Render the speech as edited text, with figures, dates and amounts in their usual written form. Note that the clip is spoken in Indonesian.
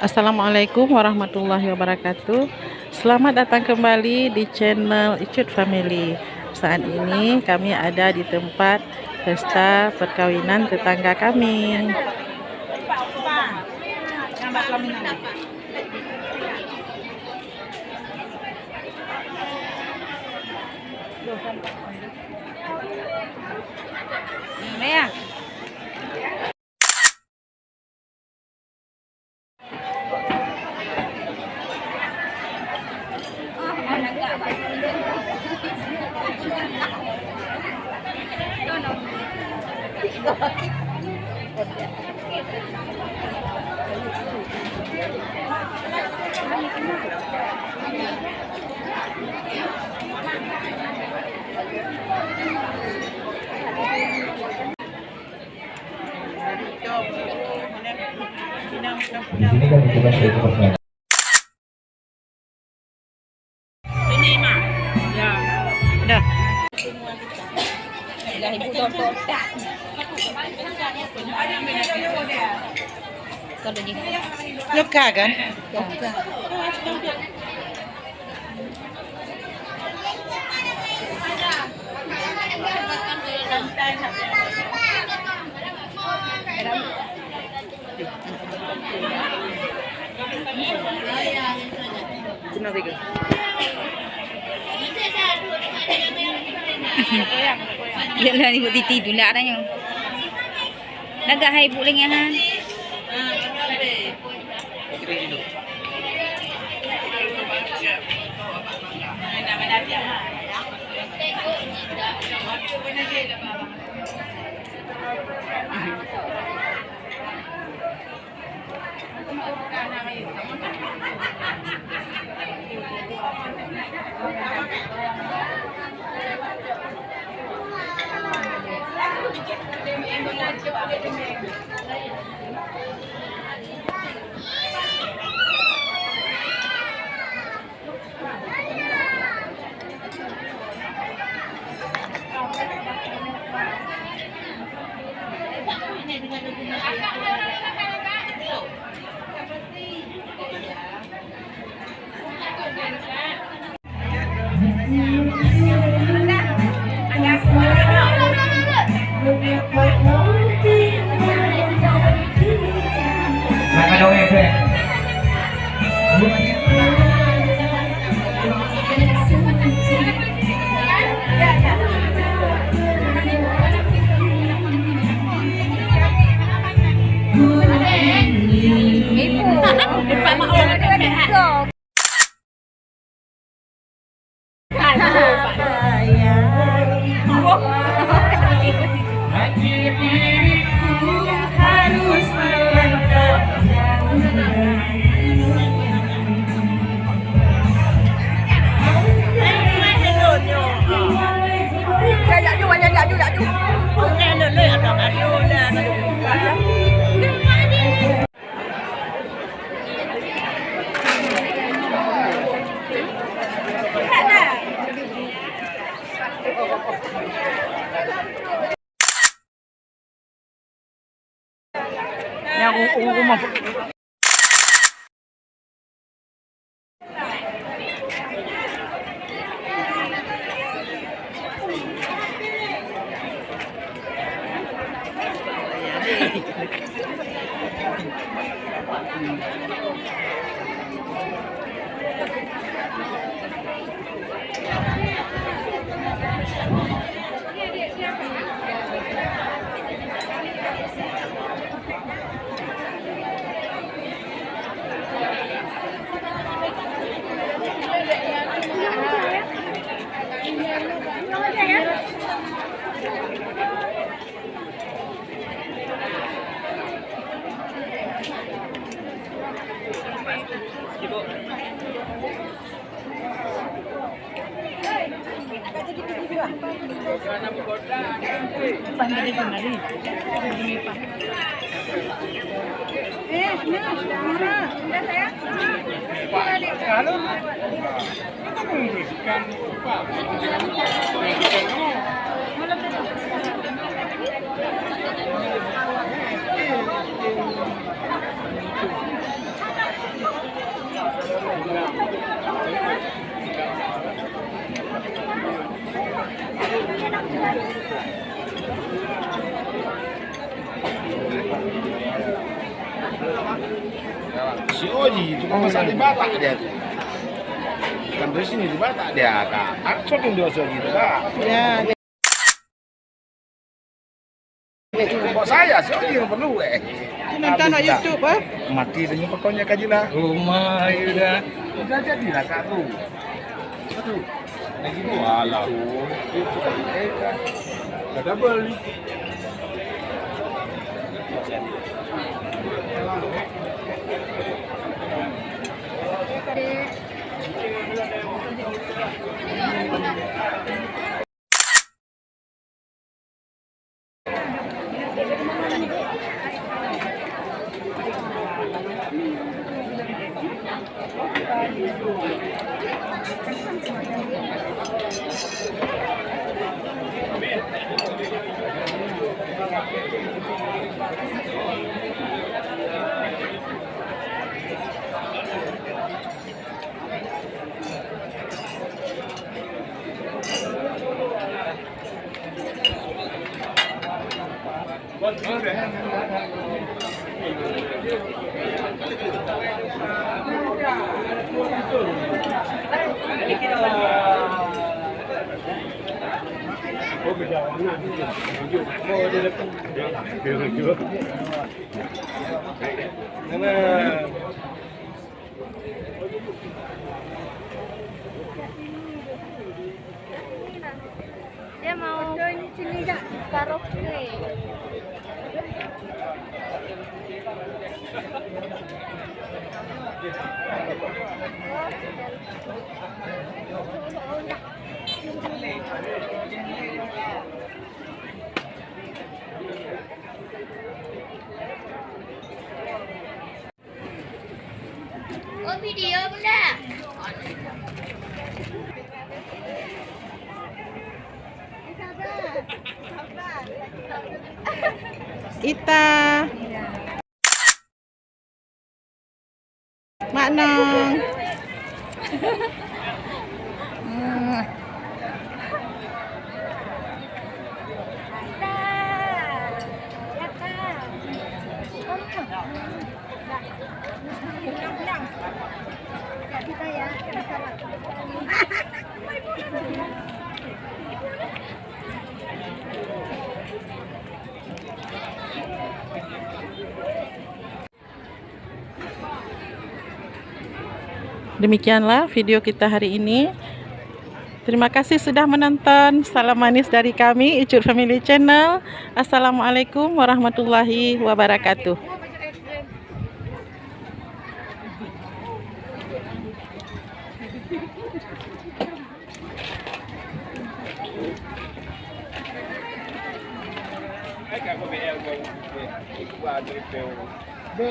Assalamualaikum warahmatullahi wabarakatuh. Selamat datang kembali di channel Icut Family. Saat ini kami ada di tempat pesta perkawinan tetangga kami. Di sini kan ditugas dari kepercayaan. Ini mah, ya, udah. Yoga kan? Yalah ni buat titi tu nak nanya. Nagak hai bu lagi ha. Nah, dong efek. Yang rumah Kalau kita memberikan Si Oji itu kan masak di Batak dia tuh. Kan dari sini di Batak dia kak. Aku shopping di Oji itu kak. Ya, Kok saya si Oji yang perlu nonton di YouTube ah. Mati dan pokoknya kajilah. Rumah udah jadilah kak tuh. Aduh. Lagi walau. Gak ada beli. Dia mau join sini gak? Karaoke. Oh video bunda. Ita. Mak Nong. Kita ya, Demikianlah video kita hari ini. Terima kasih sudah menonton. Salam manis dari kami, Icut Family Channel. Assalamualaikum warahmatullahi wabarakatuh. Be,